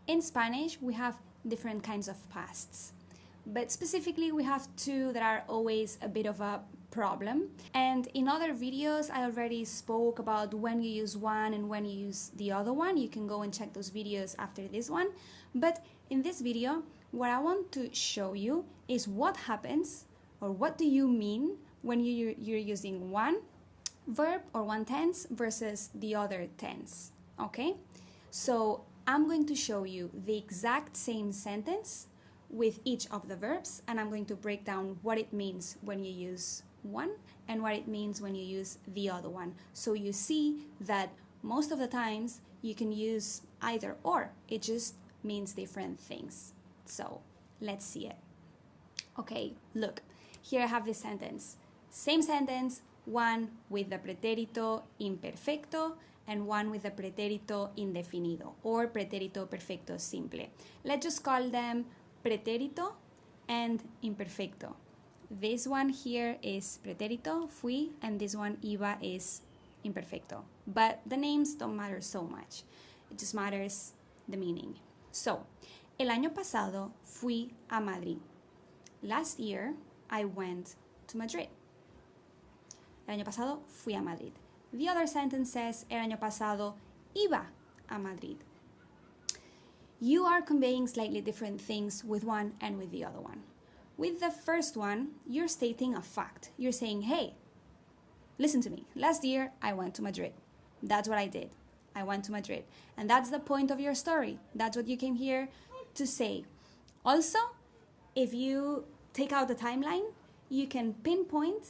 In Spanish, we have different kinds of pasts, but specifically we have two that are always a bit of a problem. And in other videos, I already spoke about when you use one and when you use the other one. You can go and check those videos after this one. But in this video, what I want to show you is what happens, or what do you mean when you're using one verb or one tense versus the other tense, okay? So I'm going to show you the exact same sentence with each of the verbs, and I'm going to break down what it means when you use one and what it means when you use the other one. So you see that most of the times you can use either or. It just means different things. So let's see it. Okay, look, here I have this sentence. Same sentence, one with the pretérito imperfecto and one with the pretérito indefinido or pretérito perfecto simple. Let's just call them pretérito and imperfecto. This one here is pretérito, fui, and this one iba is imperfecto. But the names don't matter so much. It just matters the meaning. So, el año pasado fui a Madrid. Last year, I went to Madrid. El año pasado fui a Madrid. The other sentence says, el año pasado iba a Madrid. You are conveying slightly different things with one and with the other one. With the first one, you're stating a fact. You're saying, hey, listen to me. Last year, I went to Madrid. That's what I did. I went to Madrid. And that's the point of your story. That's what you came here to say. Also, if you take out the timeline, you can pinpoint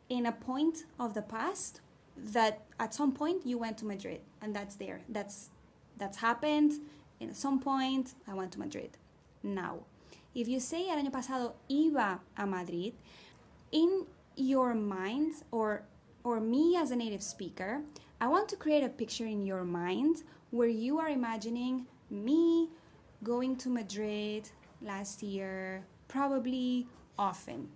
in a point of the past that at some point you went to Madrid, and that's there. That's happened. And at some point, I went to Madrid. Now, if you say el año pasado iba a Madrid, in your mind, or me as a native speaker, I want to create a picture in your mind where you are imagining me going to Madrid last year, probably often,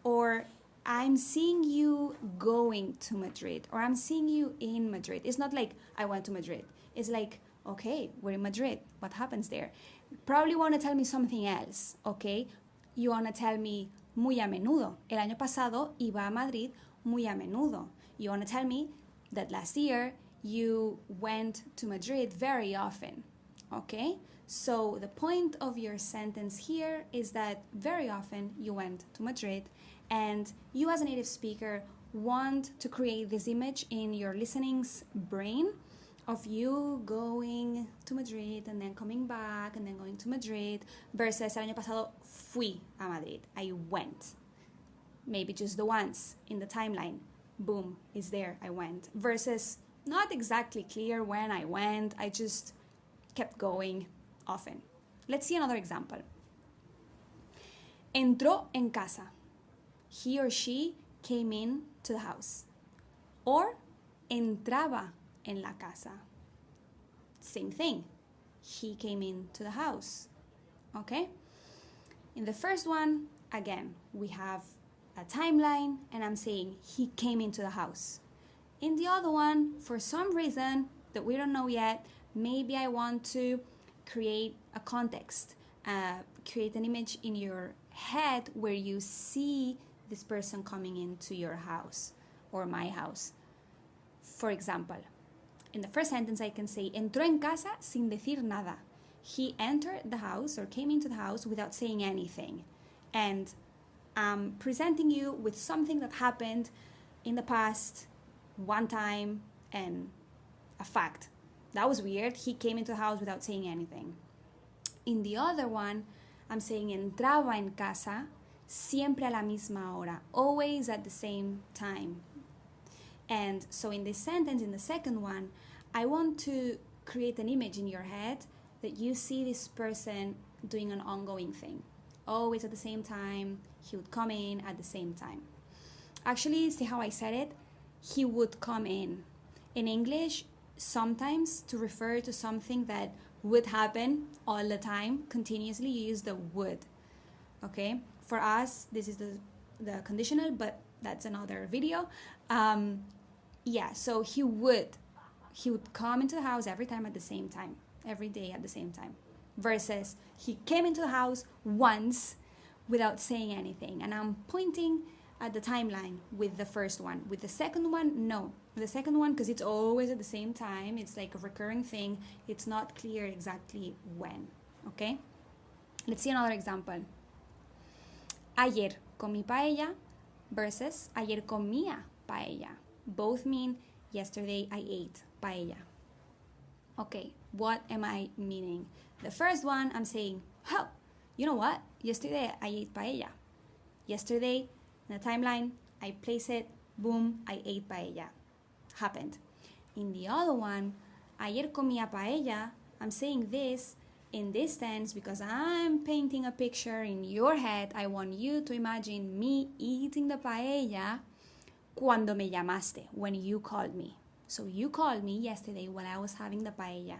or I'm seeing you going to Madrid, or I'm seeing you in Madrid. It's not like I went to Madrid. It's like, okay, we're in Madrid. What happens there? Probably want to tell me something else, okay? You want to tell me muy a menudo. El año pasado iba a Madrid muy a menudo. You want to tell me that last year you went to Madrid very often, okay? So the point of your sentence here is that very often you went to Madrid, and you as a native speaker want to create this image in your listening's brain of you going to Madrid and then coming back and then going to Madrid, versus el año pasado fui a Madrid. I went. Maybe just the once in the timeline. Boom, is there, I went. Versus not exactly clear when I went, I just kept going often. Let's see another example. Entró en casa. He or she came in to the house. Or entraba en la casa. Same thing. He came into the house. Okay? In the first one, again, we have a timeline, and I'm saying he came into the house. In the other one, for some reason that we don't know yet, maybe I want to create a context, create an image in your head where you see this person coming into your house or my house. For example, in the first sentence I can say, entró en casa sin decir nada. He entered the house or came into the house without saying anything. And I'm presenting you with something that happened in the past, one time, and a fact. That was weird. He came into the house without saying anything. In the other one, I'm saying entraba en casa siempre a la misma hora, always at the same time. And so in this sentence, in the second one, I want to create an image in your head that you see this person doing an ongoing thing. Always at the same time, he would come in at the same time. Actually, see how I said it? He would come in. In English, sometimes to refer to something that would happen all the time, continuously, you use the would. Okay? For us, this is the conditional, but that's another video. So he would come into the house every time at the same time, every day at the same time. versus he came into the house once without saying anything. And I'm pointing at the timeline with the first one. With the second one, no. With the second one, because it's always at the same time, it's like a recurring thing, it's not clear exactly when, okay? Let's see another example. Ayer comí paella versus ayer comía paella. Both mean yesterday I ate paella. Okay, what am I meaning? The first one, I'm saying, oh, you know what? Yesterday I ate paella. Yesterday, in the timeline, I place it, boom, I ate paella. Happened. In the other one, ayer comía paella, I'm saying this in this tense because I'm painting a picture in your head. I want you to imagine me eating the paella cuando me llamaste, when you called me. So you called me yesterday while I was having the paella.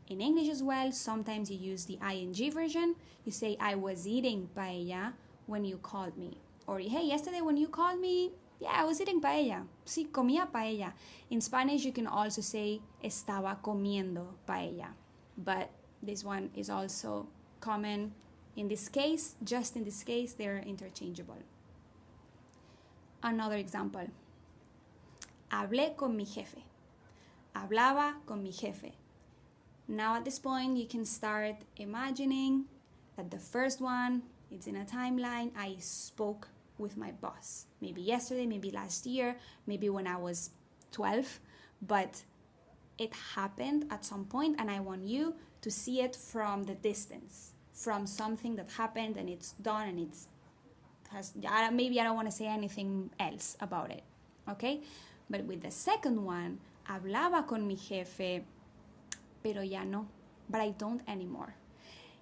In English as well, sometimes you use the ing version. You say, I was eating paella when you called me. Or, hey, yesterday when you called me, yeah, I was eating paella. Sí, comía paella. In Spanish, you can also say, estaba comiendo paella. But this one is also common in this case. Just in this case, they're interchangeable. Another example. Hablé con mi jefe. Hablaba con mi jefe. Now at this point, you can start imagining that the first one, it's in a timeline, I spoke with my boss. Maybe yesterday, maybe last year, maybe when I was 12, but it happened at some point and I want you to see it from the distance, from something that happened and it's done and maybe I don't want to say anything else about it, okay? But with the second one, hablaba con mi jefe, pero ya no, but I don't anymore.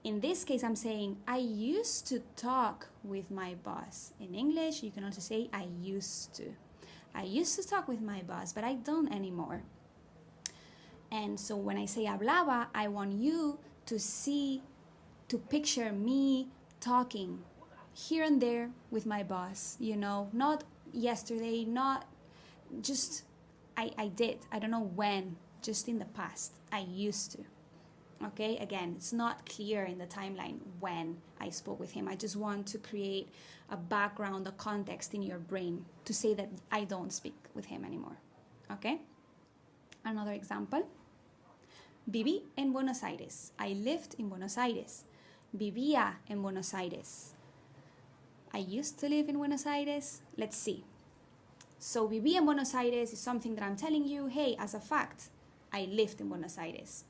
In this case, I'm saying, I used to talk with my boss. In English, you can also say, I used to. I used to talk with my boss, but I don't anymore. And so when I say hablaba, I want you to picture me talking here and there with my boss, not yesterday, not just, I did, I don't know when, just in the past, I used to. Okay, again, it's not clear in the timeline when I spoke with him. I just want to create a background, a context in your brain to say that I don't speak with him anymore. Okay? Another example. Viví en Buenos Aires. I lived in Buenos Aires. Vivía en Buenos Aires. I used to live in Buenos Aires. Let's see. So, viví en Buenos Aires is something that I'm telling you, hey, as a fact, I lived in Buenos Aires.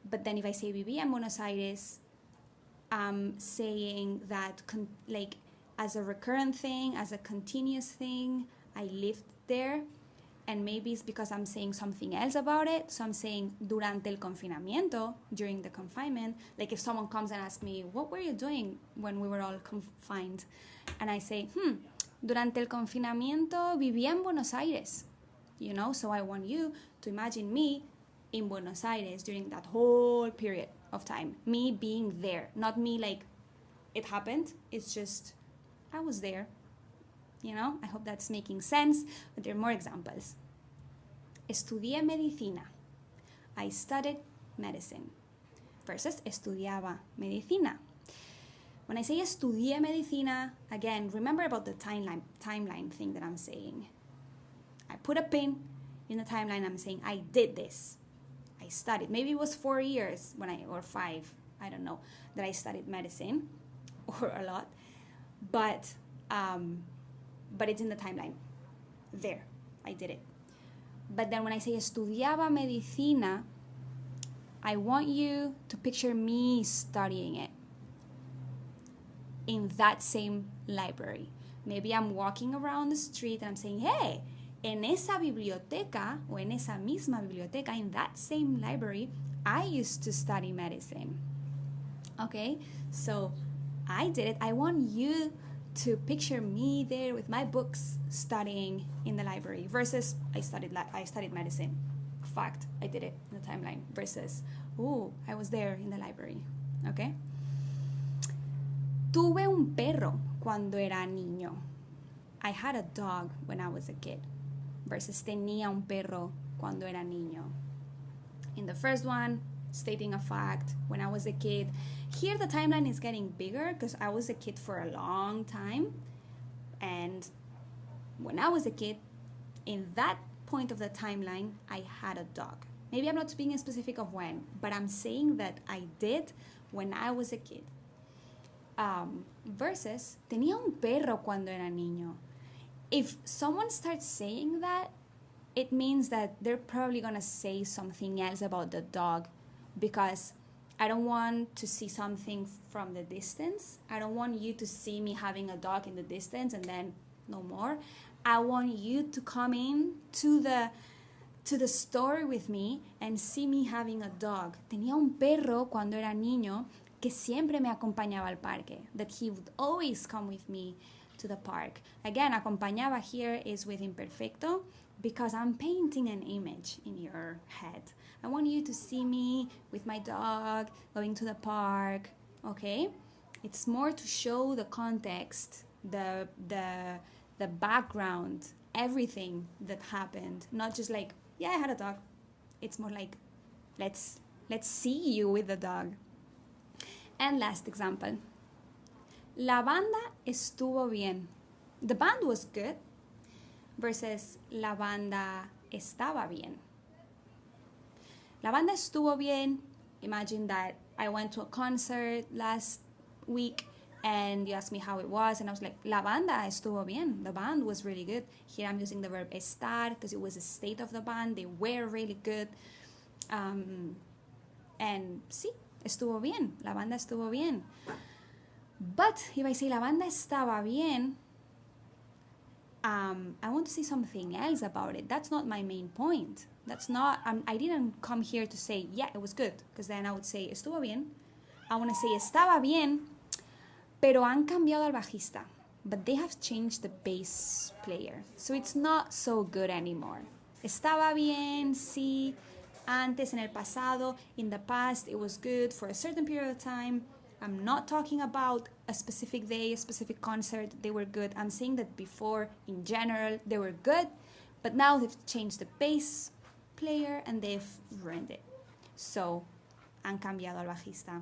But then if I say viví en Buenos Aires, I'm saying that as a recurrent thing, as a continuous thing, I lived there. And maybe it's because I'm saying something else about it. So I'm saying durante el confinamiento, during the confinement. Like if someone comes and asks me, what were you doing when we were all confined? And I say, durante el confinamiento vivía en Buenos Aires. So I want you to imagine me in Buenos Aires during that whole period of time. Me being there, not me like it happened. It's just, I was there. I hope that's making sense, but there are more examples. Estudié medicina. I studied medicine. Versus estudiaba medicina. When I say estudié medicina, again, remember about the timeline thing that I'm saying. I put a pin in the timeline. I'm saying I did this. I studied. Maybe it was 4 years or 5, I don't know, that I studied medicine, or a lot. But it's in the timeline. There, I did it. But then when I say estudiaba medicina, I want you to picture me studying it in that same library. Maybe I'm walking around the street and I'm saying, hey, en esa biblioteca, o en esa misma biblioteca, in that same library, I used to study medicine. Okay, so I did it. I want you to picture me there with my books studying in the library versus I studied medicine. Fact, I did it in the timeline versus, I was there in the library. Okay? Tuve un perro cuando era niño. I had a dog when I was a kid. Versus tenía un perro cuando era niño. In the first one, stating a fact, when I was a kid. Here the timeline is getting bigger because I was a kid for a long time. And when I was a kid, in that point of the timeline, I had a dog. Maybe I'm not being specific of when, but I'm saying that I did when I was a kid. Versus, tenía un perro cuando era niño. If someone starts saying that, it means that they're probably gonna say something else about the dog, because I don't want to see something from the distance. I don't want you to see me having a dog in the distance and then no more. I want you to come in to the story with me and see me having a dog. Tenía un perro cuando era niño que siempre me acompañaba al parque, that he would always come with me to the park. Again, acompañaba here is with imperfecto because I'm painting an image in your head. I want you to see me with my dog going to the park, okay? It's more to show the context, the background, everything that happened, not just like, yeah, I had a dog. It's more like, let's see you with the dog. And last example. La banda estuvo bien. The band was good versus la banda estaba bien. La banda estuvo bien. Imagine that I went to a concert last week and you asked me how it was and I was like, la banda estuvo bien. The band was really good. Here I'm using the verb estar because it was a state of the band. They were really good. And sí, estuvo bien. La banda estuvo bien. But if I say la banda estaba bien, I want to say something else about it. That's not my main point. That's not, I didn't come here to say, yeah, it was good, because then I would say, estuvo bien. I want to say, estaba bien, pero han cambiado al bajista. But they have changed the bass player. So it's not so good anymore. Estaba bien, sí. Antes, en el pasado, in the past, it was good for a certain period of time. I'm not talking about a specific day, a specific concert, they were good. I'm saying that before, in general, they were good, but now they've changed the bass player and they've ruined it. So, han cambiado al bajista.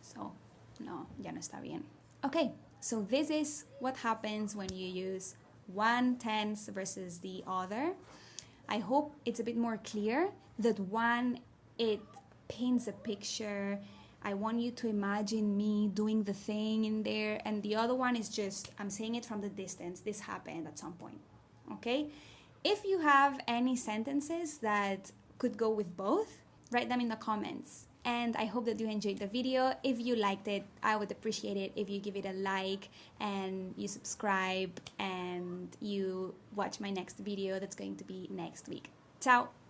So, no, ya no está bien. Okay, so this is what happens when you use one tense versus the other. I hope it's a bit more clear that one, it paints a picture. I want you to imagine me doing the thing in there. And the other one is just, I'm saying it from the distance. This happened at some point. Okay? If you have any sentences that could go with both, write them in the comments. And I hope that you enjoyed the video. If you liked it, I would appreciate it if you give it a like and you subscribe and you watch my next video that's going to be next week. Ciao!